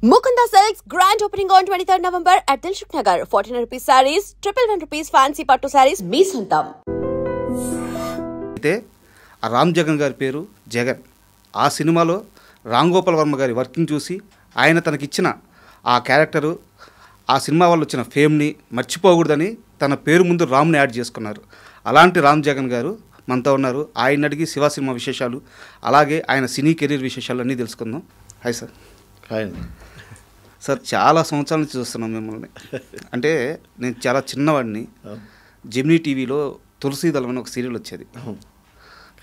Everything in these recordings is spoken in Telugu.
Mukunda Silks grand opening on 23rd November at Dilshuk Nagar. 1400 rupees sarees, 111 rupees fancy pattu sarees, మీ సొంతం. అయితే ఆ రామ్ జగన్ గారి పేరు జగన్. ఆ సినిమాలో రామ్ గోపాల్ వర్మ గారి వర్కింగ్ చూసి ఆయన తనకిచ్చిన ఆ క్యారెక్టరు ఆ సినిమా వల్ల వచ్చిన ఫేమ్ని మర్చిపోకూడదని తన పేరు ముందు రామ్ని యాడ్ చేసుకున్నారు. అలాంటి రామ్ జగన్ గారు మనతో ఉన్నారు. ఆయన అడిగి శివ సినిమా విశేషాలు అలాగే ఆయన సినీ కెరీర్ విశేషాలు అన్నీ తెలుసుకుందాం. Hi sir. హాయ్ అండి. సార్ చాలా సంవత్సరాల నుంచి చూస్తున్నాం మిమ్మల్ని. అంటే నేను చాలా చిన్నవాడిని. జెమినీ టీవీలో తులసీదళం అని ఒక సీరియల్ వచ్చేది.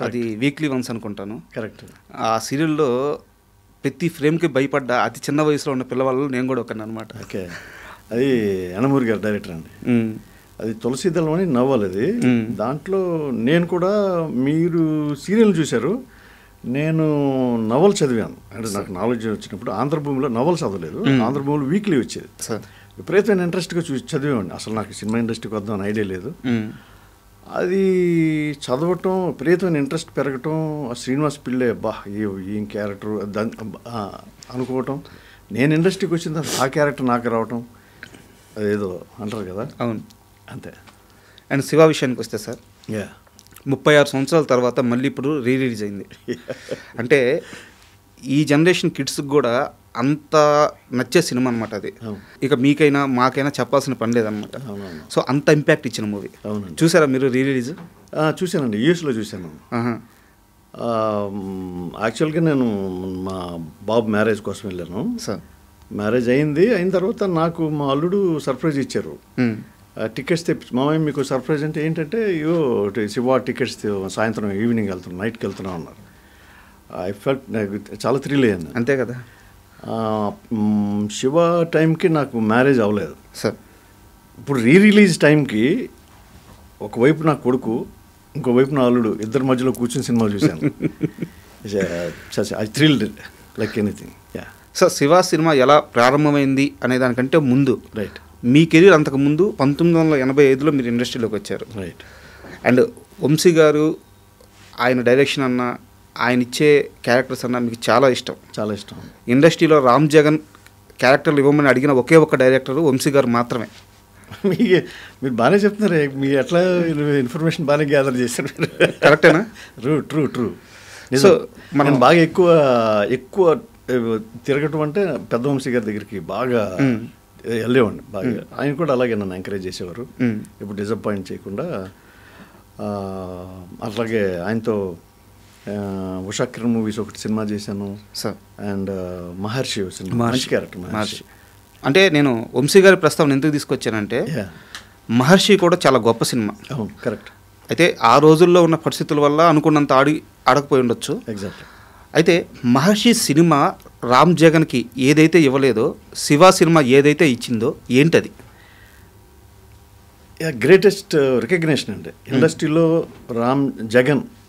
అది వీక్లీ వన్స్ అనుకుంటాను. కరెక్ట్. ఆ సీరియల్లో ప్రతి ఫ్రేమ్కి భయపడ్డ అతి చిన్న వయసులో ఉన్న పిల్లవాళ్ళు నేను కూడా ఒకరిని అనమాట. ఓకే. అది యనమూరి గారు డైరెక్టర్ అండి. అది తులసీదళం అని నవ్వాలి. అది దాంట్లో నేను కూడా, మీరు సీరియల్ చూశారు, నేను నవల్ చదివాను. అంటే నాకు నాలెడ్జ్ వచ్చినప్పుడు ఆంధ్రభూమిలో నవల్ చదవలేదు, ఆంధ్రభూమిలో వీక్లీ వచ్చేది. విపరీతమైన ఇంట్రెస్ట్గా చదివేవాడిని. అసలు నాకు సినిమా ఇండస్ట్రీకి వద్దాం అని ఐడియా లేదు. అది చదవటం, విపరీతమైన ఇంట్రెస్ట్ పెరగటం, ఆ శ్రీనివాస్ పిల్లే ఏం క్యారెక్టర్ అనుకోవటం, నేను ఇండస్ట్రీకి వచ్చిన తర్వాత ఆ క్యారెక్టర్ నాకు రావటం, అదేదో అంటారు కదా. అవును, అంతే. అండ్ శివ విషయానికి వస్తే సార్, 36 సంవత్సరాల తర్వాత మళ్ళీ ఇప్పుడు రిలీజ్ అయింది. అంటే ఈ జనరేషన్ కిడ్స్కి కూడా అంత నచ్చే సినిమా అనమాట అది. ఇక మీకైనా మాకైనా చెప్పాల్సిన పని లేదనమాట. సో అంత ఇంపాక్ట్ ఇచ్చిన మూవీ. చూసారా మీరు రిలీజ్? చూశానండి, యూఎస్లో చూశాను. యాక్చువల్గా నేను మా బాబు మ్యారేజ్ కోసం వెళ్ళాను. సార్ మ్యారేజ్ అయిన తర్వాత నాకు మా అల్లుడు సర్ప్రైజ్ ఇచ్చారు. టికెట్స్ తెప్పి, మామయ్య మీకు సర్ప్రైజ్ అంటే ఏంటంటే, శివ టికెట్స్ సాయంత్రం ఈవినింగ్ వెళ్తున్నాం, నైట్కి వెళ్తున్నాం అన్నారు. ఐ ఫెల్ట్, నాకు చాలా థ్రిల్ అయ్యాను. అంతే కదా. శివ టైంకి నాకు మ్యారేజ్ అవ్వలేదు సార్. ఇప్పుడు రిలీజ్ టైంకి ఒకవైపు నా కొడుకు, ఇంకోవైపు నా అల్లుడు, ఇద్దరి మధ్యలో కూర్చుని సినిమా చూశాను. I thrilled like anything. Sir, Shiva cinema ఎలా ప్రారంభమైంది అనే దానికంటే ముందు, రైట్, మీ కెరీర్ అంతకుముందు 1985లో మీరు ఇండస్ట్రీలోకి వచ్చారు. రైట్. అండ్ వంశీ గారు ఆయన డైరెక్షన్ అన్న, ఆయన ఇచ్చే క్యారెక్టర్స్ అన్న మీకు చాలా ఇష్టం. చాలా ఇష్టం. ఇండస్ట్రీలో రామ్ జగన్ క్యారెక్టర్లు ఇవ్వమని అడిగిన ఒకే ఒక్క డైరెక్టర్ వంశీ గారు మాత్రమే. మీరు బాగానే చెప్తున్నారు, మీరు ఎట్లా ఇన్ఫర్మేషన్ బాగానే గ్యాదర్ చేశారు. కరెక్టేనా? ట్రూ. సో మనం బాగా ఎక్కువ తిరగటం అంటే పెద్ద వంశీ గారి దగ్గరికి బాగా వెళ్ళేవాడిని. బాగా ఆయన కూడా అలాగే నన్ను ఎంకరేజ్ చేసేవారు, ఇప్పుడు డిసప్పాయింట్ చేయకుండా. అట్లాగే ఆయనతో ఉషా కిరణ్ మూవీస్ ఒకటి సినిమా చేశాను సార్. అండ్ మహర్షి సినిమా, మంచి క్యారెక్టర్ మహర్షి. అంటే నేను వంశీ గారి ప్రస్తావన ఎందుకు తీసుకొచ్చానంటే, మహర్షి కూడా చాలా గొప్ప సినిమా. అవును, కరెక్ట్. అయితే ఆ రోజుల్లో ఉన్న పరిస్థితుల వల్ల అనుకున్నంత ఆడకపోయి ఉండొచ్చు. ఎగ్జాక్ట్లీ. అయితే మహర్షి సినిమా రామ్ జగన్కి ఏదైతే ఇవ్వలేదో, శివ సినిమా ఏదైతే ఇచ్చిందో ఏంటది? గ్రేటెస్ట్ రికగ్నేషన్ అండి ఇండస్ట్రీలో.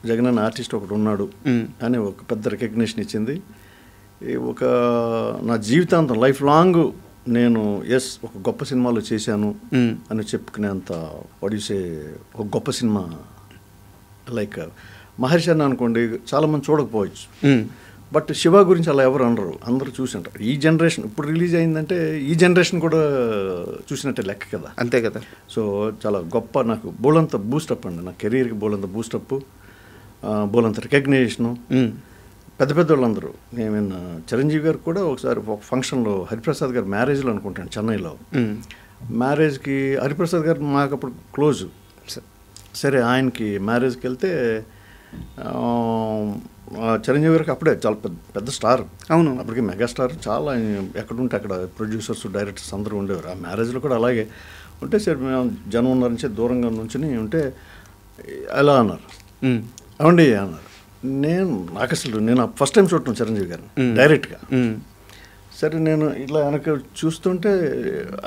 జగన్ అనే ఆర్టిస్ట్ ఒకటి ఉన్నాడు అని ఒక పెద్ద రికగ్నేషన్ ఇచ్చింది. ఒక నా జీవితాంతం, లైఫ్ లాంగ్ నేను ఒక గొప్ప సినిమాలో చేశాను అని చెప్పుకునేంత వడిసే ఒక గొప్ప సినిమా. లైక్ మహర్షి అని అనుకోండి, చాలామంది చూడకపోవచ్చు, బట్ శివ గురించి అలా ఎవరు అనరు, అందరూ చూసింటారు. ఈ జనరేషన్ ఇప్పుడు రిలీజ్ అయిందంటే ఈ జనరేషన్ కూడా చూసినట్టే లెక్క కదా. అంతే కదా. సో చాలా గొప్ప, నాకు బోలంత బూస్టప్ అండి, నా కెరీర్కి బోలంత బూస్టప్, బోలంత రికగ్నేషను. పెద్ద వాళ్ళందరూ, ఏమైనా చిరంజీవి గారు కూడా ఒకసారి ఒక ఫంక్షన్లో, హరిప్రసాద్ గారు మ్యారేజ్లో అనుకుంటాను చెన్నైలో, మ్యారేజ్కి హరిప్రసాద్ గారు మాకు అప్పుడు క్లోజ్. సరే ఆయనకి మ్యారేజ్కి వెళ్తే చిరంజీవి గారికి అప్పుడే చాలా పెద్ద స్టార్. అవును, అప్పటికి మెగాస్టార్. చాలా ఎక్కడుంటే అక్కడ ప్రొడ్యూసర్స్, డైరెక్టర్స్ అందరూ ఉండేవారు. ఆ మ్యారేజ్లో కూడా అలాగే ఉంటే, సరే మేము జనం ఉన్నారని దూరంగా నుంచుని ఉంటే ఎలా అన్నారు, అవండి అన్నారు. నేను ఫస్ట్ టైం చూడటం చిరంజీవి గారిని డైరెక్ట్గా. సరే నేను ఇట్లా వెనక చూస్తుంటే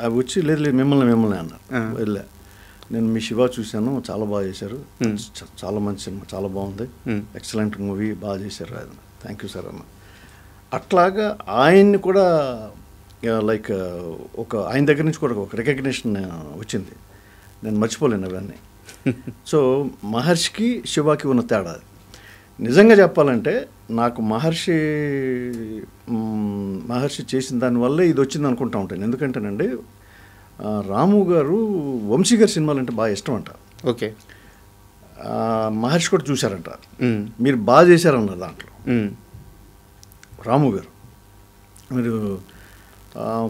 అవి వచ్చి, లేదు మిమ్మల్ని అన్నారు. వెళ్ళా, నేను మీ శివ చూశాను, చాలా బాగా చేశారు, చాలా మంచి సినిమా, చాలా బాగుంది, ఎక్సలెంట్ మూవీ, బాగా చేశారు, థ్యాంక్ యూ సార్ అన్న. అట్లాగా ఆయన్ని కూడా లైక్ ఆయన దగ్గర నుంచి కూడా ఒక రికగ్నిషన్ వచ్చింది, నేను మర్చిపోలేను అవన్నీ. సో మహర్షికి శివకి ఉన్న తేడా. నిజంగా చెప్పాలంటే నాకు మహర్షి చేసిన దానివల్లే ఇది వచ్చింది అనుకుంటా ఉంటాను. ఎందుకంటేనండి రాము గారు వంశీ గారి సినిమాలు అంటే బాగా ఇష్టం అంట. ఓకే. మహర్షి కూడా చూశారంట, మీరు బాగా చేశారన్నారు దాంట్లో. రాము గారు మీరు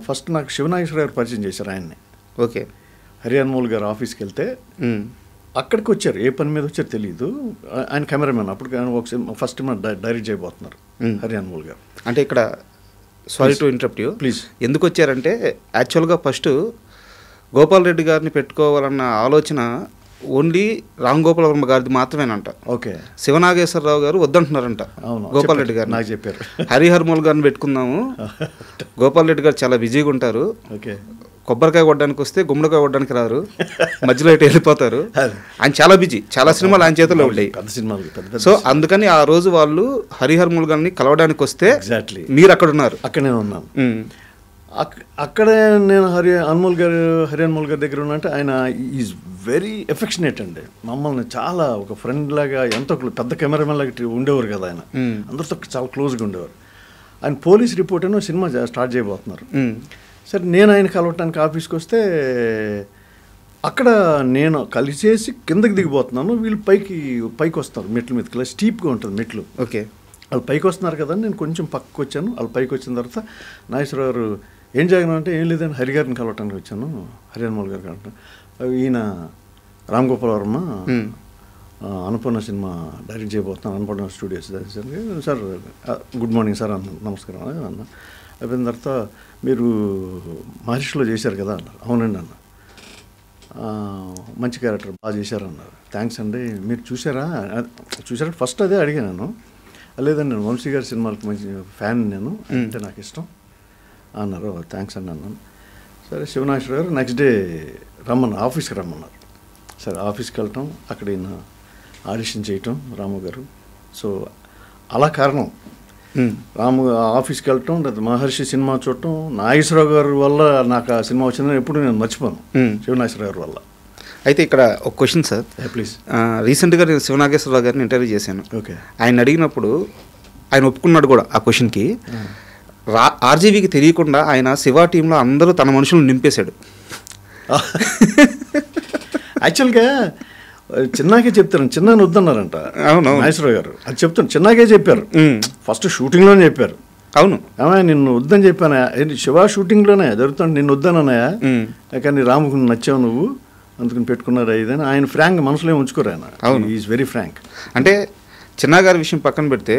ఫస్ట్ నాకు శివనాగేశ్వర గారు పరిచయం చేశారు ఆయన్ని. ఓకే. హరియాన్మోల్ గారు ఆఫీస్కి వెళ్తే అక్కడికి వచ్చారు, ఏ పని మీద వచ్చారు తెలియదు. ఆయన కెమెరామెన్, అప్పుడు ఒక ఫస్ట్ డైరెక్ట్ చేయబోతున్నారు హరియాన్మోల్ గారు. అంటే ఇక్కడ sorry to interrupt you, please. ఎందుకు వచ్చారంటే యాక్చువల్గా ఫస్ట్ గోపాల్ రెడ్డి గారిని పెట్టుకోవాలన్న ఆలోచన ఓన్లీ రామ్ గోపాల్ వర్మ గారిది మాత్రమేనంట. ఓకే. శివనాగేశ్వరరావు గారు వద్దంటున్నారంట గోపాల్ రెడ్డి గారు. నాకు చెప్పారు హరిహర్మోల్ గారిని పెట్టుకుందాము, గోపాల్ రెడ్డి గారు చాలా బిజీగా ఉంటారు, ఓకే, కొబ్బరికాయ కొట్టడానికి వస్తే గుమ్మడికాయ కొట్టడానికి రారు, మధ్యలో ఇటు వెళ్ళిపోతారు, ఆయన చాలా బిజీ, చాలా సినిమాలు ఆయన చేతిలో ఉంటాయి, పెద్ద సినిమాలు. సో అందుకని ఆ రోజు వాళ్ళు హరిహర్మోల్ గారిని కలవడానికి వస్తే ఎగ్జాక్ట్లీ మీరు అక్కడ ఉన్నారు. అక్కడ నేను ఉన్నాను. అక్కడే నేను హరియాన్మోల్ గారి దగ్గర ఉన్నట్టు ఆయన ఈజ్ వెరీ ఎఫెక్షనేట్ అండి. మమ్మల్ని చాలా ఒక ఫ్రెండ్ లాగా, ఎంతో పెద్ద కెమెరామెన్ లాగా ఉండేవారు కదా ఆయన, అందరితో చాలా క్లోజ్గా ఉండేవారు. ఆయన పోలీస్ రిపోర్ట్ అని సినిమా స్టార్ట్ చేయబోతున్నారు. సరే నేను ఆయన కలవటానికి ఆఫీస్కి వస్తే అక్కడ నేను కలిసేసి కిందకి దిగిపోతున్నాను, వీళ్ళు పైకి వస్తారు మెట్ల మీదకి, స్టీప్గా ఉంటుంది మెట్లు. ఓకే. వాళ్ళు పైకి వస్తున్నారు కదా, నేను కొంచెం పక్కకు వచ్చాను. వాళ్ళు పైకి వచ్చిన తర్వాత నాగేశ్వర గారు ఏం జరిగిన అంటే, ఏం లేదని హరిగారిని కలవటానికి వచ్చాను, హరియాన్మోల్ గారు కలవటం. ఈయన రామ్ గోపాల్ వర్మ అనుపూర్ణ సినిమా డైరెక్ట్ చేయబోతున్నాను, Annapurna studios. Sir good morning sir అన్న, నమస్కారం అన్న. అయిపోయిన తర్వాత మీరు మహర్షిలో చేశారు కదా అన్నారు. అవునండి అన్న, మంచి క్యారెక్టర్ బాగా చేశారన్నారు. థ్యాంక్స్ అండి, మీరు చూసారా ఫస్ట్ అదే అడిగాను. లేదండి నేను వంశీ గారి సినిమాలకు మంచి ఫ్యాన్, నేను అంటే నాకు ఇష్టం అన్నారు. థ్యాంక్స్ అండి అన్నాను. సరే శివనాగేశ్వర గారు నెక్స్ట్ డే ఆఫీస్కి రమ్మన్నారు. సరే ఆఫీస్కి వెళ్ళటం, అక్కడ ఈయన ఆడిషన్ చేయటం రాము గారు. సో అలా కారణం రాము ఆఫీస్కి వెళ్ళటం, లేదా మహర్షి సినిమా చూడటం, నాగేశ్వరరావు గారి వల్ల నాకు ఆ సినిమా వచ్చిందని ఎప్పుడు నేను మర్చిపోను, శివనాగేశ్వర గారి వల్ల. అయితే ఇక్కడ ఒక క్వశ్చన్ సార్, ప్లీజ్. రీసెంట్గా నేను శివనాగేశ్వరరావు గారిని ఇంటర్వ్యూ చేశాను. ఓకే. ఆయన అడిగినప్పుడు ఆయన ఒప్పుకున్నాడు కూడా ఆ క్వశ్చన్కి. ఆర్జీవీకి తెలియకుండా ఆయన శివ టీంలో అందరూ తన మనుషులను నింపేశాడు. యాక్చువల్గా చిన్నాకే చెప్తారు, చిన్న వద్దన్నారంట. అవును, నాగేశ్వరరావు గారు అది చెప్తాను, చిన్నాకే చెప్పారు, ఫస్ట్ షూటింగ్లోనే చెప్పారు. అవును, ఏమయ్య నిన్ను వద్దని చెప్పానా, శివ షూటింగ్లోనే జరుగుతాను, నిన్ను వద్దనన్నాయా, కానీ రాముకు నచ్చావు నువ్వు అందుకని పెట్టుకున్నారు ఇదని. ఆయన ఫ్రాంక్ మనసులో ఉంచుకోరు ఆయన. అవును, ఈజ్ వెరీ ఫ్రాంక్. అంటే చిన్నగారి విషయం పక్కన పెడితే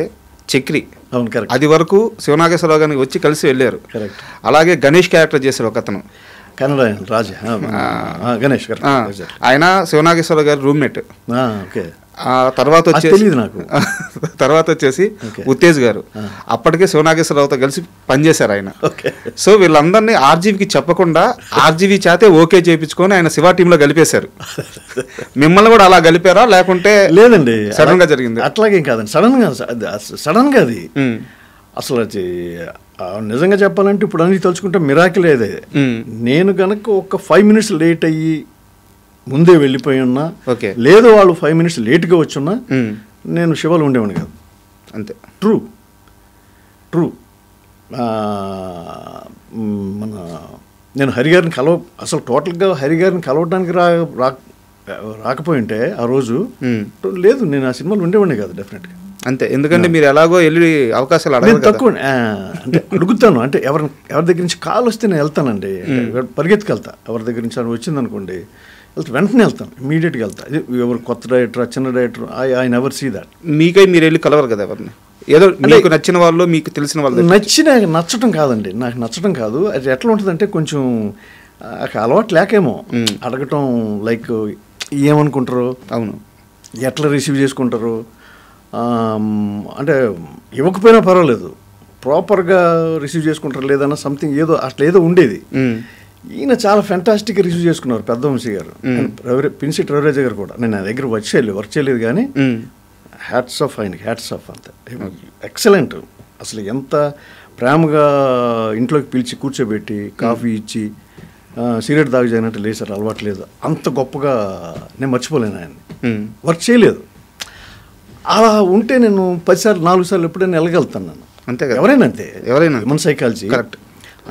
చక్రి, అవును కరెక్ట్, అది వరకు శివనాగేశ్వరరావు గారిని వచ్చి కలిసి వెళ్ళారు. కరెక్ట్. అలాగే గణేష్ క్యారెక్టర్ చేశారు ఒక అతను, కన్నడ రాజా గణేష్ గారు. ఆయన శివనాగేశ్వరరావు గారి రూమ్మేట్. ఓకే. తర్వాత తెలియదు నాకు. తర్వాత వచ్చేసి ఉత్తేజ్ గారు, అప్పటికే శివనాగేశ్వరరావుతో కలిసి పనిచేశారు ఆయన. సో వీళ్ళందరినీ ఆర్జీవీకి చెప్పకుండా ఆర్జీవీ చేతే ఓకే చేయించుకొని ఆయన శివ టీంలో కలిపేశారు. మిమ్మల్ని కూడా అలా కలిపారా లేకుంటే? లేదండి, సడన్ గా జరిగింది. అట్లాగేం కాదండి, సడన్ గా అది అసలు నిజంగా చెప్పాలంటే ఇప్పుడు అన్ని తలుచుకుంటే మిరాకిల్ ఏదే. నేను కనుక ఒక 5 minutes లేట్ అయ్యి ముందే వెళ్ళిపోయి ఉన్నా, లేదు వాళ్ళు 5 minutes లేట్గా వచ్చున్నా, నేను శివలో ఉండేవాడిని కాదు. అంతే. ట్రూ. నేను హరిగారిని అసలు టోటల్గా హరిగారిని కలవడానికి రాకపోయి ఉంటే ఆ రోజు లేదు, నేను ఆ సినిమాలో ఉండేవాడిని కాదు డెఫినెట్గా. అంతే, ఎందుకంటే మీరు ఎలాగో వెళ్ళి అవకాశాలు నేను తక్కువ అంటే అడుగుతాను, అంటే ఎవరి దగ్గర నుంచి కాల్ వస్తే నేను వెళ్తానండి, పరిగెత్తుకెళ్తా. ఎవరి దగ్గర నుంచి అని వచ్చిందనుకోండి వెంటనే వెళ్తాను, ఇమీడియట్గా వెళ్తా. ఎవరు కొత్త డైరెక్టర్, చిన్న director, I never see that. మీకై మీరు వెళ్ళి కలవరు కదా ఎవరిని? ఏదో మీకు నచ్చిన వాళ్ళు, మీకు తెలిసిన వాళ్ళు. నచ్చటం కాదండి, నాకు నచ్చటం కాదు. అది ఎట్లా ఉంటుందంటే కొంచెం అలవాటు లేకేమో అడగటం, లైక్ ఏమనుకుంటారు, అవును, ఎట్లా రిసీవ్ చేసుకుంటారు, అంటే ఇవ్వకపోయినా పర్వాలేదు, ప్రాపర్గా రిసీవ్ చేసుకుంటారు లేదన్నా సంథింగ్ ఏదో అట్లా ఏదో ఉండేది. ఈయన చాలా ఫెంటాస్టిక్గా రిసీవ్ చేసుకున్నారు పెద్ద వంశీ గారు, పిన్సిట్ రవిరాజ గారు కూడా. నేను నా దగ్గర వర్క్ చేయలేదు కానీ హ్యాట్స్ ఆఫ్ ఆయనకి, హ్యాట్స్ ఆఫ్. అంతే, ఎక్సలెంట్. అసలు ఎంత ప్రేమగా ఇంట్లోకి పిలిచి కూర్చోబెట్టి కాఫీ ఇచ్చి సిగరెట్ దాగి చేయనట్టు లేసారు, అలవాటు లేదు. అంత గొప్పగా నేను మర్చిపోలేను ఆయన్ని. వర్క్ చేయలేదు, అలా ఉంటే నేను 10 సార్లు 4 సార్లు ఎప్పుడైనా వెళ్ళగలుగుతాను నేను. అంతే కదా, ఎవరైనా అంతే, ఎవరైనా హ్యూమన్ సైకాలజీ కరెక్ట్.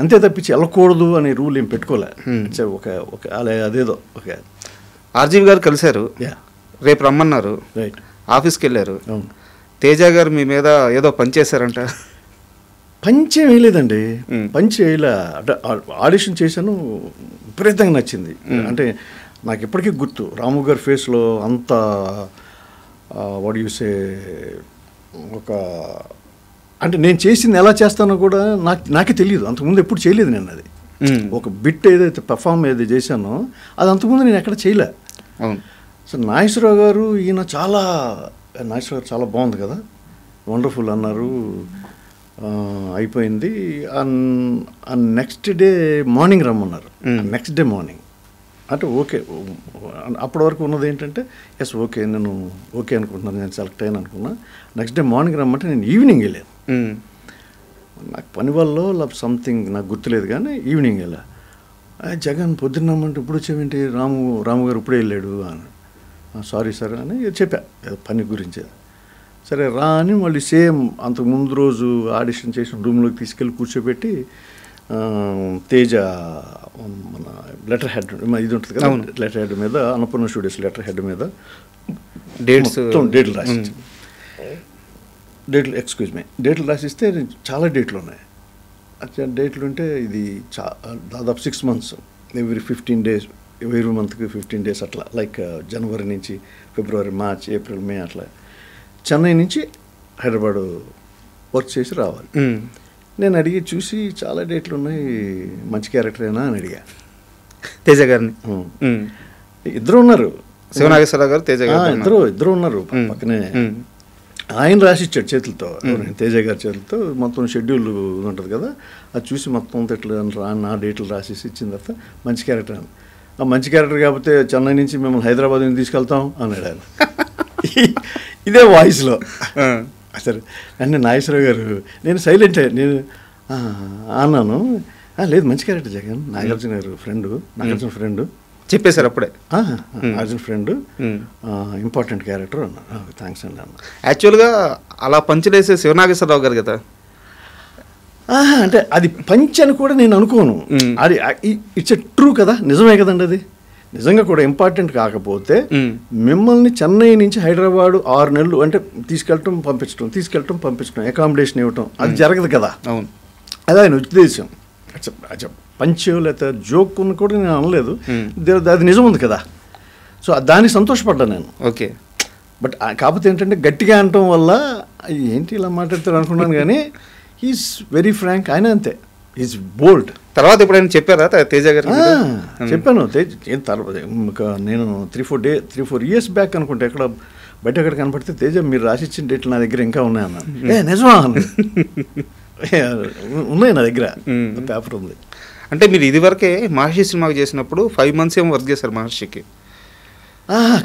అంతే తప్పించి వెళ్ళకూడదు అనే రూల్ ఏం పెట్టుకోలే. ఒక అలా అదేదో ఒక ఆర్జీవి గారు కలిశారు, రేపు రమ్మన్నారు, రైట్, ఆఫీస్కి వెళ్ళారు. అవును. తేజ గారు మీ మీద ఏదో పని చేశారంట. పంచే వేయలేదండి, పంచే వేయలే. అంటే ఆడిషన్ చేశాను, విపరీతంగా నచ్చింది. అంటే నాకు ఇప్పటికీ గుర్తు రాము గారి ఫేస్లో అంత వాట్ యు సే ఒక, అంటే నేను చేసింది ఎలా చేస్తానో కూడా నాకే తెలియదు. అంతకుముందు ఎప్పుడు చేయలేదు నేను. అది ఒక బిట్ ఏదైతే పెర్ఫామ్ ఏదైతే చేశానో అది అంతకుముందు నేను ఎక్కడ చేయలే. సో నాగేశ్వరరావు గారు ఈయన నాగేశ్వరరావు చాలా బాగుంది కదా, వండర్ఫుల్ అన్నారు, అయిపోయింది. నెక్స్ట్ డే మార్నింగ్ రమ్మన్నారు. నెక్స్ట్ డే మార్నింగ్ అంటే ఓకే, అప్పటి వరకు ఉన్నది ఏంటంటే ఎస్ ఓకే, నేను ఓకే అనుకుంటున్నాను, నేను సెలెక్ట్ అయ్యాను అనుకున్నా. నెక్స్ట్ డే మార్నింగ్ రమ్మంటే నేను ఈవినింగ్ వెళ్ళాను. నాకు పని వల్ల సంథింగ్ నాకు గుర్తులేదు, కానీ ఈవినింగ్ వెళ్ళా. జగన్ పొద్దున్న రమ్మంటే ఇప్పుడు వచ్చేవేంటి, రాము గారు ఇప్పుడే వెళ్ళాడు అని. సారీ సార్ అని చెప్పా పని గురించి. సరే రా అని మళ్ళీ సేమ్ అంతకు ముందు రోజు ఆడిషన్ చేసిన రూమ్లోకి తీసుకెళ్ళి కూర్చోబెట్టి తేజ మన లెటర్ హెడ్ ఇది ఉంటుంది కదా, లెటర్ హెడ్ మీద అన్నపూర్ణ స్టూడియోస్ లెటర్ హెడ్ మీద డేట్లు రాసి డేట్లు రాసిస్తే చాలా డేట్లు ఉన్నాయి. డేట్లు ఉంటే ఇది దాదాపు 6 months, ఎవ్రీ 15 days, every మంత్కి 15 days అట్లా, లైక్ జనవరి నుంచి ఫిబ్రవరి, మార్చ్, ఏప్రిల్, మే అట్లా చెన్నై నుంచి హైదరాబాదు వర్క్ చేసి రావాలి. నేను అడిగి చూసి చాలా డేట్లు ఉన్నాయి, మంచి క్యారెక్టరేనా అని అడిగా తేజ గారిని. ఇద్దరు ఉన్నారు, శివనాగేశ్వరరావు గారు, తేజ గారు ఇద్దరు ఉన్నారు పక్కనే. ఆయన రాసిచ్చాడు చేతులతో, తేజ గారి చేతులతో మొత్తం షెడ్యూల్ ఉంటుంది కదా, అది చూసి మొత్తం ఇట్లా నా డేట్లు రాసేసి ఇచ్చిన తర్వాత మంచి క్యారెక్టర్ అని. మంచి క్యారెక్టర్ కాకపోతే చెన్నై నుంచి మిమ్మల్ని హైదరాబాద్ నుంచి తీసుకెళ్తాం అన్నాడు ఆయన. ఇదే వాయిస్లో. సరే అంటే నాగేశ్వరరావు గారు, నేను సైలెంట్ నేను అన్నాను, లేదు మంచి క్యారెక్టర్ జగన్, నాగార్జున గారు నాగార్జున ఫ్రెండ్ చెప్పేశారు అప్పుడే. నాగార్జున ఫ్రెండ్, ఇంపార్టెంట్ క్యారెక్టర్ అన్నా. థ్యాంక్స్ అండి అన్న. యాక్చువల్గా అలా పంచలేసే శివనాగేశ్వరరావు గారు కదా. అంటే అది పంచ్ అని కూడా నేను అనుకోను, అది ఇట్స్ ఎ ట్రూ కదా, నిజమే కదండి. అది నిజంగా కూడా ఇంపార్టెంట్ కాకపోతే మిమ్మల్ని చెన్నై నుంచి హైదరాబాద్ 6 నెలలు అంటే తీసుకెళ్ళటం పంపించడం అకామిడేషన్ ఇవ్వటం అది జరగదు కదా. అవును, అదే ఆయన ఉద్దేశం. పంచ్ లేకపోతే జోక్ అని కూడా నేను అనలేదు, అది నిజం ఉంది కదా. సో దానికి సంతోషపడ్డాను నేను. ఓకే, బట్ కాకపోతే ఏంటంటే గట్టిగా అనటం వల్ల ఏంటి ఇలా మాట్లాడతారు అనుకున్నాను, కానీ హీఈస్ వెరీ ఫ్రాంక్. ఆయన అంతే, ఈజ్ బోల్డ్. తర్వాత ఎప్పుడైనా చెప్పారా తేజ గారు? చెప్పాను. తర్వాత నేను 3-4 years బ్యాక్ అనుకుంటే ఎక్కడ ఎక్కడ కనపడితే, తేజ మీరు రాసిచ్చిన డేట్లు నా దగ్గర ఇంకా ఉన్నాయన్న. నిజమా? ఉన్నాయి నా దగ్గర, పేపర్ ఉంది. అంటే మీరు ఇదివరకే మహర్షి సినిమాకి చేసినప్పుడు 5 months ఏమో వర్క్ చేశారు మహర్షికి?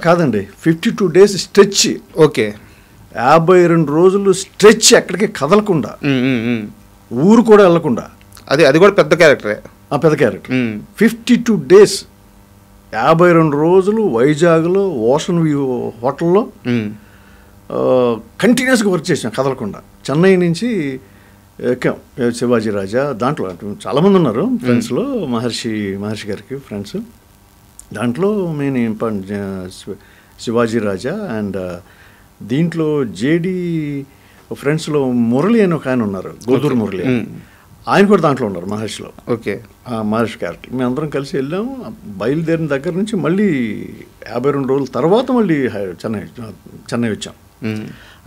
కాదండి, 52 days స్ట్రెచ్. ఓకే, 52 రోజులు స్ట్రెచ్, ఎక్కడికి కదలకుండా, ఊరు కూడా వెళ్ళకుండా. అది కూడా పెద్ద క్యారెక్టరే. పెద్ద క్యారెక్టర్. 52 days 52 రోజులు వైజాగ్లో ఓషన్ వ్యూ హోటల్లో కంటిన్యూస్గా వర్క్ చేసాం కదలకుండా. చెన్నై నుంచి ఎక్కాం శివాజీ రాజా, దాంట్లో చాలామంది ఉన్నారు ఫ్రెండ్స్లో, మహర్షి గారికి ఫ్రెండ్స్. దాంట్లో మెయిన్ శివాజీ రాజా అండ్ దీంట్లో జేడి ఫ్రెండ్స్లో మురళి అని ఒక ఆయన ఉన్నారు, గోదూరు మురళి, ఆయన కూడా దాంట్లో ఉన్నారు మహర్షిలో. ఓకే, మహర్షి క్యారెక్టర్. మేమందరం కలిసి వెళ్ళాము. బయలుదేరిన దగ్గర నుంచి మళ్ళీ 52 రోజుల తర్వాత మళ్ళీ చెన్నై వచ్చాం.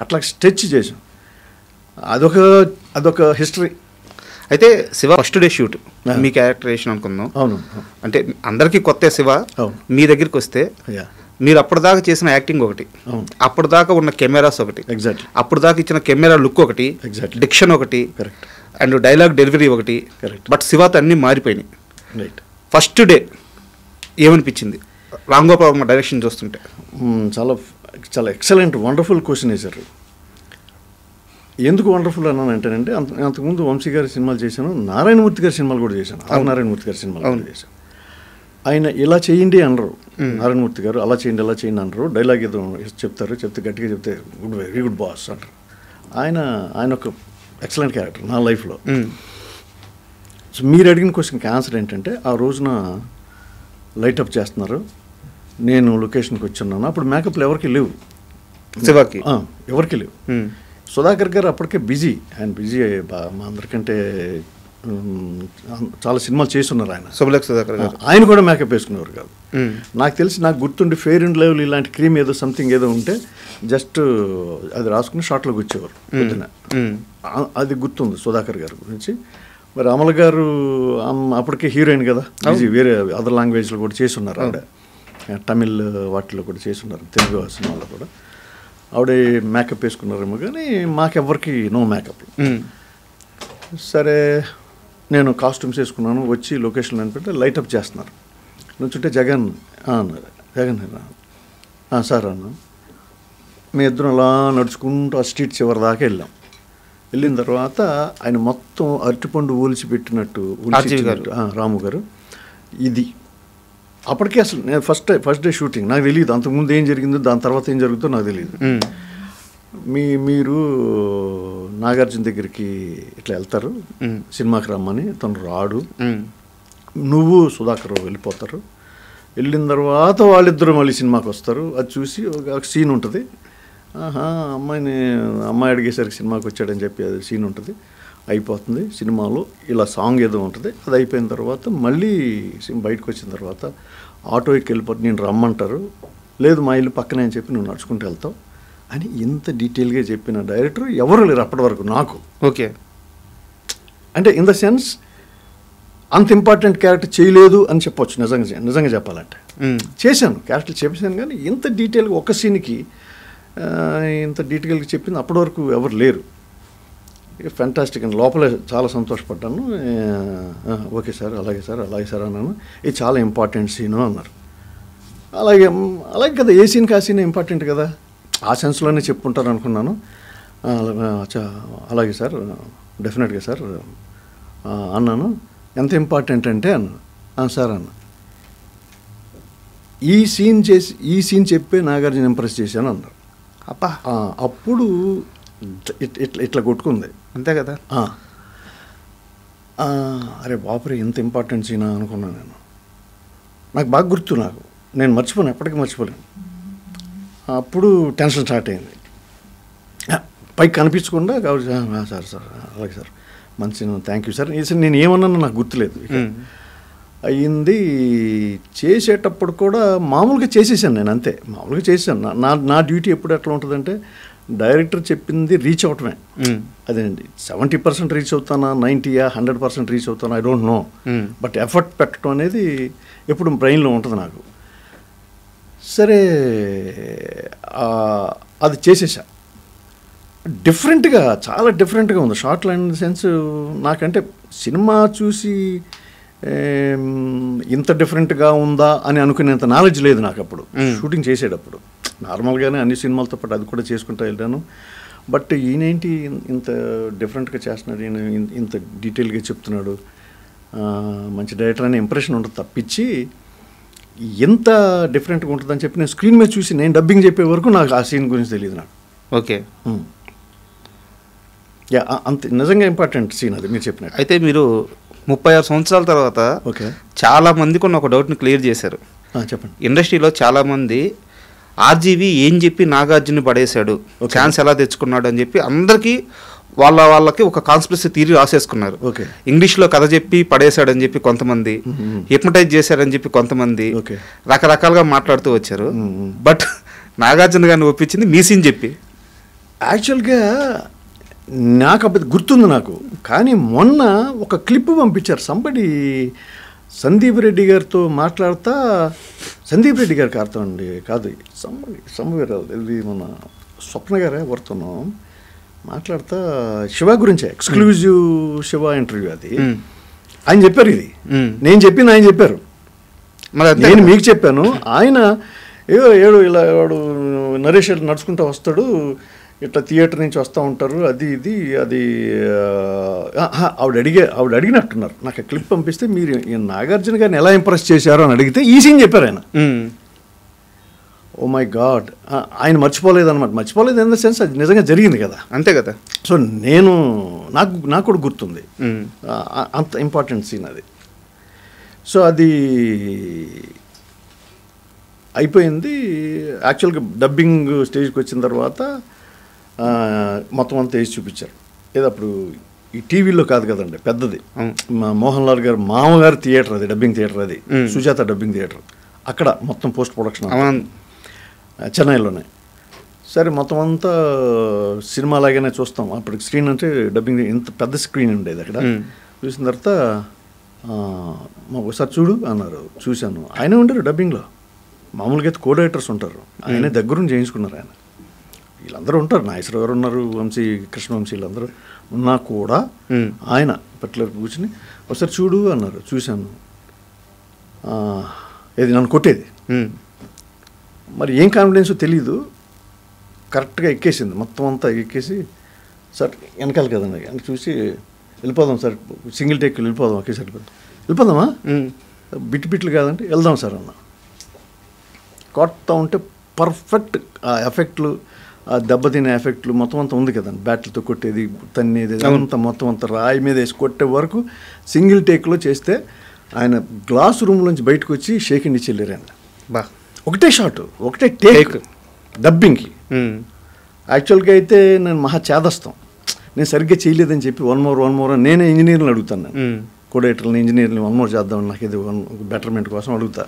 అట్లా స్ట్రెచ్ చేసాం. అదొక హిస్టరీ. అయితే శివ ఫస్ట్ డే షూట్ మీ క్యారెక్టరేషన్ అనుకుందాం. అవును, అంటే అందరికీ కొత్త శివ. మీ దగ్గరికి వస్తే మీరు అప్పటిదాకా చేసిన యాక్టింగ్ ఒకటి, అప్పటిదాకా ఉన్న కెమెరాస్ ఒకటి, ఎగ్జాక్ట్లీ అప్పటిదాకా ఇచ్చిన కెమెరా లుక్ ఒకటి, డిక్షన్ ఒకటి, అండ్ డైలాగ్ డెలివరీ ఒకటి. బట్ శివతో అన్నీ మారిపోయినాయి. రైట్. ఫస్ట్ డే ఏమనిపించింది రామ్ గోపాల్ వర్మ డైరెక్షన్ చూస్తుంటే? చాలా చాలా ఎక్సలెంట్, వండర్ఫుల్ క్వశ్చన్ వేశారు. ఎందుకు వండర్ఫుల్ అన్నానంటేనంటే, అంతకుముందు వంశీ గారి సినిమాలు చేశాను, నారాయణమూర్తి గారి సినిమాలు కూడా చేశాను, నారాయణమూర్తి గారి సినిమాలు కూడా చేశాను. ఆయన ఇలా చేయండి అనరు, నారాయణమూర్తి గారు అలా చేయండి అలా చేయండి అంటారు, డైలాగ్ ఏదో చెప్తారు, గట్టిగా చెప్తే వెరీ గుడ్ బాస్ అంటారు. ఆయన ఒక ఎక్సలెంట్ క్యారెక్టర్ నా లైఫ్లో. సో మీరు అడిగిన క్వశ్చన్కి ఆన్సర్ ఏంటంటే, ఆ రోజున లైటప్ చేస్తున్నారు, నేను లొకేషన్కి వచ్చున్నాను. అప్పుడు మేకప్లు ఎవరికి లేవు, శివాకి ఎవరికి లేవు. సుధాకర్ గారు అప్పటికే బిజీ, ఆయన బిజీ మా అందరికంటే చాలా సినిమాలు చేస్తున్నారు ఆయన. శుభలేఖ సుధాకర్ గారు ఆయన కూడా మేకప్ వేసుకునేవారు కాదు. నాకు గుర్తుండి ఫెయిర్ అండ్ లవ్లీ ఇలాంటి క్రీమ్ ఏదో సంథింగ్ ఏదో ఉంటే జస్ట్ అది రాసుకుని షార్ట్లోకి వచ్చేవారు పొద్దున. అది గుర్తుంది సుధాకర్ గారి గురించి. మరి అమల గారు అప్పటికే హీరోయిన్ కదా, బిజీ, వేరే అదర్ లాంగ్వేజ్లో కూడా చేస్తున్నారు ఆవిడ, తమిళ్ వాటిలో కూడా చేస్తున్నారు, తెలుగు సినిమాలో కూడా. ఆవిడ మేకప్ వేసుకున్నారేమో కానీ మాకెవ్వరికి నో మేకప్. సరే నేను కాస్ట్యూమ్స్ వేసుకున్నాను, వచ్చి లొకేషన్లో అనిపెట్టి లైటప్ చేస్తున్నారు. నుంచుంటే జగన్ అన్నారు, జగన్ సార్ అన్న. మీ ఇద్దరం అలా నడుచుకుంటూ ఆ స్ట్రీట్ చివరి దాకా వెళ్ళిన తర్వాత ఆయన మొత్తం అరటిపండు ఊల్చిపెట్టినట్టు రాము గారు ఇది. అప్పటికే అసలు నేను ఫస్ట్ డే షూటింగ్, నాకు తెలియదు అంతకుముందు ఏం జరిగిందో దాని తర్వాత ఏం జరుగుతుందో నాకు తెలియదు. మీరు నాగార్జున దగ్గరికి ఇట్లా వెళ్తారు సినిమాకి రమ్మని, తను రాడు, నువ్వు సుధాకర్ వెళ్ళిపోతారు. వెళ్ళిన తర్వాత వాళ్ళిద్దరూ మళ్ళీ సినిమాకి వస్తారు. అది చూసి ఒక సీన్ ఉంటుంది, అమ్మాయి అడిగేసరికి సినిమాకి వచ్చాడని చెప్పి అది సీన్ ఉంటుంది, అయిపోతుంది. సినిమాలో ఇలా సాంగ్ ఏదో ఉంటుంది, అది అయిపోయిన తర్వాత మళ్ళీ బయటకు వచ్చిన తర్వాత ఆటో ఎక్కి వెళ్ళిపోతే నేను రమ్మంటారు, లేదు మా ఇల్లు పక్కనే అని చెప్పి నువ్వు నడుచుకుంటూ వెళ్తావు అని ఇంత డీటెయిల్గా చెప్పిన డైరెక్టర్ ఎవరు లేరు అప్పటి వరకు నాకు. ఓకే, అంటే ఇన్ ద సెన్స్ అంత ఇంపార్టెంట్ క్యారెక్టర్ చేయలేదు అని చెప్పొచ్చు. నిజంగా చెప్పాలంటే చేశాను, క్యారెక్టర్ చెప్పేశాను, కానీ ఇంత డీటెయిల్గా ఒక సీన్కి ఇంత డీటెయిల్గా చెప్పింది అప్పటి వరకు ఎవరు లేరు. ఇక ఫ్యాంటాస్టిక్ అని లోపలే చాలా సంతోషపడ్డాను. ఓకే సార్, అలాగే సార్ అన్నాను. ఇది చాలా ఇంపార్టెంట్ సీను అన్నారు. అలాగే కదా, ఏ సీన్కి ఆ సీన్ ఇంపార్టెంట్ కదా, ఆ సెన్స్లోనే చెప్పుకుంటారు అనుకున్నాను. అలాగే సార్, డెఫినెట్గా సార్ అన్నాను. ఎంత ఇంపార్టెంట్ అంటే అన్న సార్ అన్న, ఈ సీన్ చెప్పే నాగార్జున ఇంప్రెస్ చేశాను అన్నారు. అబ్బా, అప్పుడు ఇట్లా కొట్టుకుంది అంతే కదా. అరే బాపురే, ఇంత ఇంపార్టెంట్ సీనా అనుకున్నాను నేను. నాకు బాగా గుర్తు, నేను మర్చిపోను, ఎప్పటికీ మర్చిపోలేను. అప్పుడు టెన్షన్ స్టార్ట్ అయింది, పైకి కనిపించకుండా. కాబట్టి సార్ అలాగే సార్, మంచి థ్యాంక్ యూ సార్. నేను ఏమన్నానో నాకు గుర్తులేదు. అయ్యింది. చేసేటప్పుడు కూడా మామూలుగా చేసేసాను నేను, అంతే మామూలుగా చేశాను. నా డ్యూటీ ఎప్పుడు ఎట్లా ఉంటుందంటే, డైరెక్టర్ చెప్పింది రీచ్ అవటమే. అదేండి 70% రీచ్ అవుతానా, 90%, 100% రీచ్ అవుతానా, I don't know. But effort పెట్టడం అనేది ఎప్పుడు బ్రెయిన్లో ఉంటుంది నాకు. సరే అది చేసేసా. డిఫరెంట్గా, చాలా డిఫరెంట్గా ఉంది. షార్ట్ లైన్ సెన్స్ నాకంటే సినిమా చూసి ఇంత డిఫరెంట్గా ఉందా అని అనుకునేంత నాలెడ్జ్ లేదు నాకు అప్పుడు షూటింగ్ చేసేటప్పుడు. నార్మల్గానే అన్ని సినిమాలతో పాటు అది కూడా చేసుకుంటూ వెళ్ళాను. బట్ ఈయనేంటి ఇంత డిఫరెంట్గా చేస్తున్నాడు, ఈయన ఇంత డీటెయిల్గా చెప్తున్నాడు, మంచి డైరెక్టర్ అనే ఇంప్రెషన్ ఉంటుంది తప్పించి ఎంత డిఫరెంట్గా ఉంటుందని చెప్పి నేను స్క్రీన్ మీద చూసి నేను డబ్బింగ్ చెప్పే వరకు నాకు ఆ సీన్ గురించి తెలియదు నాకు. ఓకే, అంతే, నిజంగా ఇంపార్టెంట్ సీన్ అది మీరు చెప్పినట్టు. అయితే మీరు 36 సంవత్సరాల తర్వాత చాలా మందికి ఉన్న ఒక డౌట్ని క్లియర్ చేశారు. చెప్పండి. ఇండస్ట్రీలో చాలామంది ఆర్జీవి ఏం చెప్పి నాగార్జున పడేశాడు, ఛాన్స్ ఎలా తెచ్చుకున్నాడు అని చెప్పి అందరికీ వాళ్ళకి ఒక కాన్స్పిరసీ థియరీ రాసేసుకున్నారు. ఇంగ్లీష్లో కథ చెప్పి పడేశాడని చెప్పి కొంతమంది, హిప్నటైజ్ చేశాడని చెప్పి కొంతమంది రకరకాలుగా మాట్లాడుతూ వచ్చారు. బట్ నాగార్జున గారిని ఒప్పించింది మీ సీన్ చెప్పి. యాక్చువల్గా నాకు అప్పుడు గుర్తుంది నాకు, కానీ మొన్న ఒక క్లిప్ పంపించారు సంబడి సందీప్ రెడ్డి గారితో మాట్లాడతా. సందీప్ రెడ్డి గారు కాదు ఇది మన స్వప్న గారే ఎవరితోనో మాట్లాడతా శివ గురించే, ఎక్స్క్లూజివ్ శివ ఇంటర్వ్యూ అది. ఆయన చెప్పారు, ఇది నేను చెప్పింది ఆయన చెప్పారు, నేను మీకు చెప్పాను. ఆయన ఏడు ఇలా వాడు నరేష్ నడుచుకుంటూ వస్తాడు, ఇట్లా థియేటర్ నుంచి వస్తూ ఉంటారు, అది ఆవిడ అడిగినట్టున్నారు. నాకు క్లిప్ పంపిస్తే మీరు నాగార్జున గారిని ఎలా ఇంప్రెస్ చేశారో అని అడిగితే ఈ సీన్ చెప్పారు ఆయన. ఓ మై గాడ్, ఆయన మర్చిపోలేదు అనమాట. మర్చిపోలేదు ఇన్ ద సెన్స్ అది నిజంగా జరిగింది కదా. అంతే కదా. సో నాకు కూడా గుర్తుంది, అంత ఇంపార్టెంట్ సీన్ అది. సో అది అయిపోయింది. యాక్చువల్గా డబ్బింగ్ స్టేజ్కి వచ్చిన తర్వాత మొత్తం అంతా వేసి చూపించారు. ఏదో అప్పుడు ఈ టీవీలో కాదు కదండి, పెద్దది. మా మోహన్ లాల్ గారు మామగారు థియేటర్, అది డబ్బింగ్ థియేటర్, అది సుజాత డబ్బింగ్ థియేటర్. అక్కడ మొత్తం పోస్ట్ ప్రొడక్షన్ చెన్నైలోనే. సరే మొత్తం అంతా సినిమా లాగానే చూస్తాం. అప్పటికి స్క్రీన్ అంటే డబ్బింగ్ ఇంత పెద్ద స్క్రీన్ ఉండేది అక్కడ. చూసిన తర్వాత ఒకసారి చూడు అన్నారు. చూశాను. ఆయనే ఉండరు డబ్బింగ్లో. మామూలుగా అయితే కో-డైరెక్టర్స్ ఉంటారు, ఆయనే దగ్గరుండి చేయించుకున్నారు. ఆయన వీళ్ళందరూ ఉంటారు, నాగేశ్వరరావు గారు ఉన్నారు, వంశీ కృష్ణవంశీ వీళ్ళందరూ ఉన్నా కూడా ఆయన పర్టికులర్ కూర్చుని ఒకసారి చూడు అన్నారు. చూశాను. ఏది నన్ను కొట్టేది, మరి ఏం కాన్ఫిడెన్సో తెలీదు, కరెక్ట్గా ఎక్కేసింది. మొత్తం అంతా ఎక్కేసి సార్ వెనకాల కదండి అని చూసి వెళ్ళిపోదాం సార్, సింగిల్ టేక్ వెళ్ళిపోదాం, ఒకేసారి వెళ్ళిపోదామా, బిట్లు కాదంటే వెళ్దాం సార్ అన్న. కొడతా ఉంటే పర్ఫెక్ట్ ఆ ఎఫెక్ట్లు, ఆ దెబ్బతినే ఎఫెక్ట్లు మొత్తం అంతా ఉంది కదండి. బ్యాట్లతో కొట్టేది, తన్నేది అంతా మొత్తం అంతా రాయి మీద వేసి కొట్టే వరకు సింగిల్ టేక్లో చేస్తే ఆయన గ్లాస్ రూమ్లోంచి బయటకు వచ్చి షేక్ అండ్ ఇచ్చి వెళ్ళారు ఆయన. ఒకటే షాట్, ఒకటే టేక్ డబ్బింగ్కి. యాక్చువల్గా అయితే నేను మహా చేదస్తాం, నేను సరిగ్గా చేయలేదని చెప్పి వన్ మోర్ నేనే ఇంజనీర్ని అడుగుతాను. నేను కో-డైరెక్టర్ని, ఇంజనీర్ని వన్ మోర్ చేద్దామని, నాకు ఇది బెటర్మెంట్ కోసం అడుగుతా.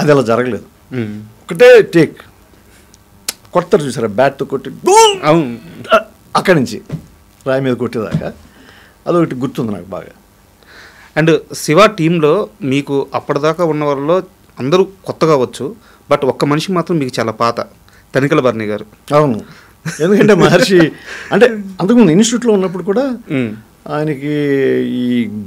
అది అలా జరగలేదు. ఒకటే టేక్ కొడతారు చూసారా, బ్యాట్తో కొట్టి అక్కడి నుంచి రాయి మీద కొట్టేదాకా. అదొకటి గుర్తుంది నాకు బాగా. అండ్ శివ టీంలో మీకు అప్పటిదాకా ఉన్న వాళ్ళలో అందరూ కొత్తగా వచ్చు, బట్ ఒక్క మనిషి మాత్రం మీకు చాలా పాత, తనికెల భరణి గారు. అవును, ఎందుకంటే మహర్షి అంటే అంతకుముందు ఇన్స్టిట్యూట్లో ఉన్నప్పుడు కూడా ఆయనకి ఈ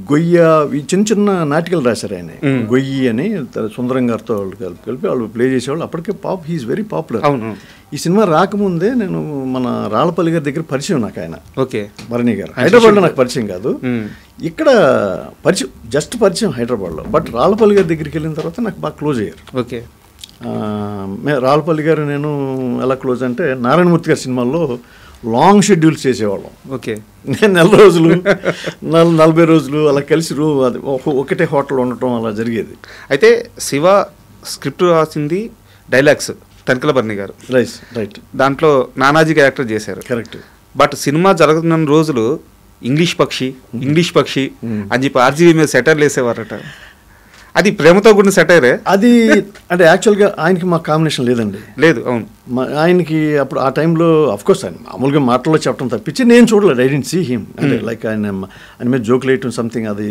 గొయ్య ఈ చిన్న నాటికలు రాశారు ఆయన. గొయ్యి అని సుందరం గారితో వాళ్ళు కలిపి వాళ్ళు ప్లే చేసేవాళ్ళు. అప్పటికే హీఈస్ వెరీ పాపులర్. అవును, ఈ సినిమా రాకముందే నేను మన రాళ్ళపల్లి గారి దగ్గర పరిచయం నాకు ఆయన. ఓకే, భరణి గారు హైదరాబాద్లో నాకు పరిచయం కాదు, ఇక్కడ పరిచయం, జస్ట్ పరిచయం హైదరాబాద్లో. బట్ రాళ్ళపల్లి గారి దగ్గరికి వెళ్ళిన తర్వాత నాకు బాగా క్లోజ్ అయ్యారు. ఓకే, రాళ్ళపల్లి గారు నేను ఎలా క్లోజ్ అంటే నారాయణమూర్తి గారి సినిమాల్లో లాంగ్ షెడ్యూల్స్ చేసేవాళ్ళం. ఓకే, నేను 40 రోజులు 40 రోజులు అలా కలిసి అది ఒకటే హోటల్ ఉండటం అలా జరిగేది. అయితే శివ స్క్రిప్ట్ రాసింది డైలాగ్స్ తనికెల భరణి గారు. రైట్. దాంట్లో నానాజీ క్యారెక్టర్ చేశారు. కరెక్ట్. బట్ సినిమా జరుగుతున్న రోజులు ఇంగ్లీష్ పక్షి అని చెప్పి ఆర్జీవీ మీద సెటైర్లు వేసేవారట. అది ప్రేమతో కూడిన సెటైరే అది. అంటే యాక్చువల్గా ఆయనకి మా కాంబినేషన్ లేదండి. లేదు. అవును, ఆయనకి అప్పుడు ఆ టైంలో అఫ్కోర్స్ ఆయన మామూలుగా మాటల్లో చెప్పడం తప్పించి నేను చూడలేదు. I didn't see him. అంటే లైక్ ఆయన మీద జోక్ లేయటం సంథింగ్, అది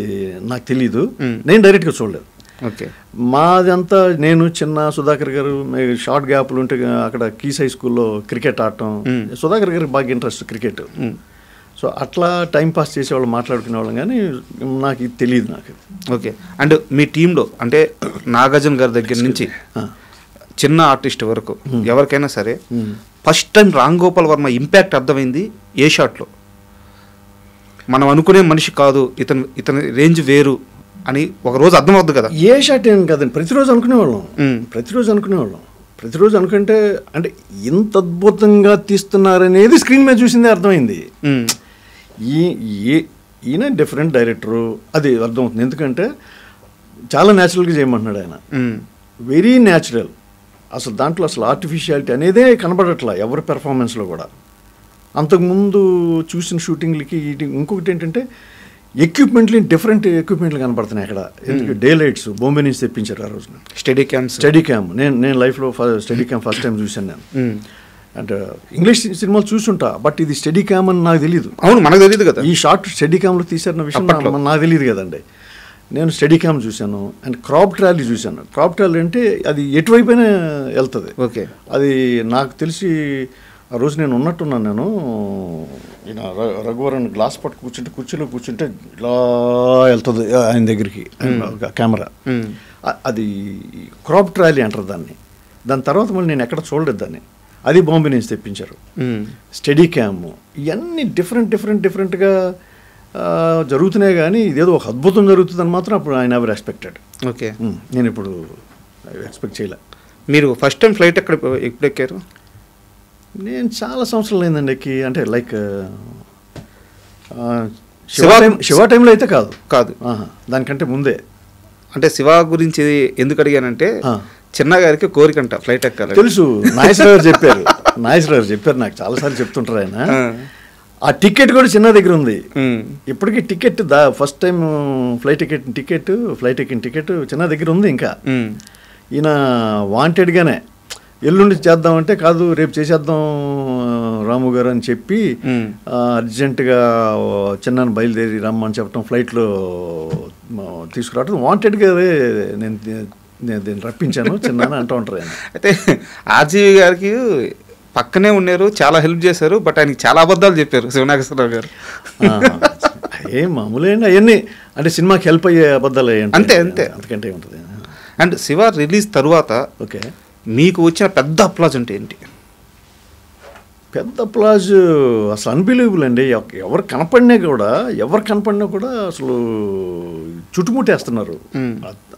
నాకు తెలీదు. నేను డైరెక్ట్గా చూడలేదు. ఓకే, మాదంతా నేను చిన్న సుధాకర్ గారు షార్ట్ గ్యాప్లు ఉంటే అక్కడ కీస్ హై స్కూల్లో క్రికెట్ ఆడటం. సుధాకర్ గారికి బాగా ఇంట్రెస్ట్ క్రికెట్. సో అట్లా టైంపాస్ చేసేవాళ్ళు, మాట్లాడుకునే వాళ్ళం, కానీ నాకు ఇది తెలియదు నాకు. ఓకే. అండ్ మీ టీంలో అంటే నాగార్జున గారి దగ్గర నుంచి చిన్న ఆర్టిస్ట్ వరకు ఎవరికైనా సరే first time Ram Gopal Varma impact అర్థమైంది ఏ షాట్లో? మనం అనుకునే మనిషి కాదు, ఇతని రేంజ్ వేరు అని ఒకరోజు అర్థం అవుద్ది కదా. ఏ షాట్ ఏం కాదండి, ప్రతిరోజు అనుకునేవాళ్ళం. ప్రతిరోజు అనుకుంటే అంటే ఇంత అద్భుతంగా తీస్తున్నారనేది స్క్రీన్ మీద చూసిందే అర్థమైంది. ఈయన డిఫరెంట్ డైరెక్టరు అది అర్థమవుతుంది. ఎందుకంటే చాలా న్యాచురల్గా చేయమంటున్నాడు ఆయన. Very natural. అసలు దాంట్లో అసలు ఆర్టిఫిషియాలిటీ అనేదే కనబడట్లా ఎవరి పెర్ఫార్మెన్స్లో కూడా. అంతకుముందు చూసిన షూటింగ్లకి ఇంకొకటి ఏంటంటే ఎక్విప్మెంట్లు డిఫరెంట్ ఎక్విప్మెంట్లు కనపడుతున్నాయి అక్కడ. ఎందుకంటే డే లైట్స్ బాంబే నుంచి తెప్పించారు ఆ రోజున. స్టడీ క్యామ్ నేను లైఫ్లో స్టడీ క్యామ్ ఫస్ట్ టైం చూశాను నేను. అంటే ఇంగ్లీష్ సినిమాలు చూసుంటా, బట్ ఇది స్టడీ క్యామ్ అని నాకు తెలియదు. అవును, మనకు తెలియదు కదా. ఈ షార్ట్ స్టడీ క్యామ్లో తీసారన్న విషయం నాకు తెలియదు కదండి. నేను స్టడీ క్యామ్ చూశాను అండ్ క్రాప్ ట్రాలీ చూశాను. క్రాప్ ట్రాలీ అంటే అది ఎటువైపోయినా వెళ్తుంది. ఓకే, అది నాకు తెలిసి ఆ రోజు నేను ఉన్నట్టున్నాను. నేను ఈయన రఘువరన్ గ్లాస్ పట్టు కుర్చీలో కూర్చుంటే ఇలా వెళ్తుంది ఆయన దగ్గరికి కెమెరా. అది క్రాప్ ట్రాలీ అంటారు దాన్ని. దాని తర్వాత మళ్ళీ నేను ఎక్కడ చూడలేదు దాన్ని. అది బాంబే నుంచి తెప్పించారు. స్టడీ క్యామ్ ఇవన్నీ డిఫరెంట్గా జరుగుతున్నాయి, కానీ ఇదేదో ఒక అద్భుతం జరుగుతుందని మాత్రం అప్పుడు ఆయన ఎవరు ఎక్స్పెక్టెడ్. ఓకే, నేను ఇప్పుడు ఎక్స్పెక్ట్ చేయలే. మీరు ఫస్ట్ టైం ఫ్లైట్ ఎప్పుడు ఎక్కారు? నేను చాలా సంవత్సరాలు అయిందండి ఎక్కి, అంటే లైక్ శివ టైంలో అయితే కాదు, దానికంటే ముందే. అంటే శివ గురించి ఎందుకు అడిగానంటే చిన్న గారికి కోరికంట ఫ్లైట్ ఎక్కాలి. తెలుసు, నాగేశ్వరరావు చెప్పారు నాకు చాలాసార్లు చెప్తుంటారు ఆయన. ఆ టికెట్ కూడా చిన్న దగ్గర ఉంది ఇప్పటికీ. టికెట్ ఫస్ట్ టైం ఫ్లైట్ ఎక్కిన టికెట్ చిన్న దగ్గర ఉంది. ఇంకా ఈయన వాంటెడ్గానే ఎల్లుండి చేద్దామంటే కాదు రేపు చేసేద్దాం రాము గారు అని చెప్పి అర్జెంటుగా చిన్న బయలుదేరి రమ్మని చెప్పడం, ఫ్లైట్లో తీసుకురావడం వాంటెడ్గా నేను దీన్ని రప్పించాను చిన్న అంటూ ఉంటారు ఆయన. అయితే ఆర్జీవి గారికి పక్కనే ఉన్నారు, చాలా హెల్ప్ చేశారు, బట్ ఆయనకి చాలా అబద్ధాలు చెప్పారు శివనాగేశ్వరరావు గారు. ఏం మామూలేండి అవన్నీ, అంటే సినిమాకి హెల్ప్ అయ్యే అబద్ధాలు అంతే అంతకంటే ఉంటుంది. అండ్ శివ రిలీజ్ తర్వాత ఓకే మీకు వచ్చిన పెద్ద అప్లాజ్ అంటే ఏంటి? పెద్ద అప్లాజ్ అసలు అన్బిలీవబుల్ అండి. ఎవరు కనపడినా కూడా అసలు చుట్టుముట్టేస్తున్నారు.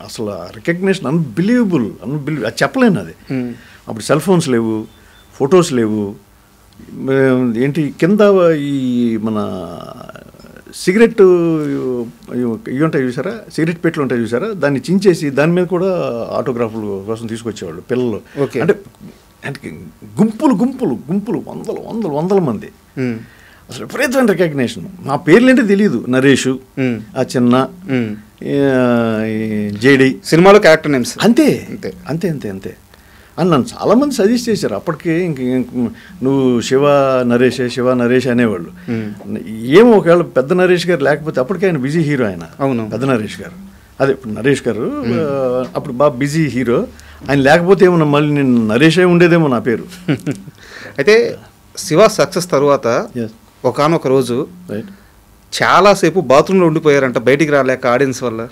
అసలు రికగ్నిషన్ అన్బిలీవబుల్ అది చెప్పలేను. అది అప్పుడు సెల్ ఫోన్స్ లేవు, ఫొటోస్ లేవు, ఏంటి కింద ఈ మన సిగరెట్ ఇవి ఉంటాయి చూసారా, సిగరెట్ పెట్లు ఉంటాయి చూసారా, దాన్ని చించేసి దాని మీద కూడా ఆటోగ్రాఫ్ల కోసం తీసుకొచ్చేవాళ్ళు పిల్లలు. అంటే గుంపులు వందల మంది, అసలు విపరీతమైన రికగ్నేషన్. మా పేర్లేంటే తెలియదు, నరేష్, ఆ చిన్న, జేడి, సినిమాలో క్యారెక్టర్ నేమ్స్ అంతే అని నన్ను చాలామంది సజెస్ట్ చేశారు. అప్పటికి ఇంక నువ్వు శివ నరేష్ అనేవాళ్ళు. ఏమో ఒకవేళ పెద్ద నరేష్ గారు లేకపోతే, అప్పటికే ఆయన బిజీ హీరో ఆయన. అవును, పెద్ద నరేష్ గారు, అదే ఇప్పుడు నరేష్ గారు అప్పుడు బాగా బిజీ హీరో. ఆయన లేకపోతే ఏమన్నా మళ్ళీ నేను నరేషే ఉండేదేమో నా పేరు. అయితే శివ సక్సెస్ తర్వాత ఒకానొక రోజు చాలాసేపు బాత్రూంలో ఉండిపోయారంట, బయటికి రాలేక ఆడియన్స్ వల్ల.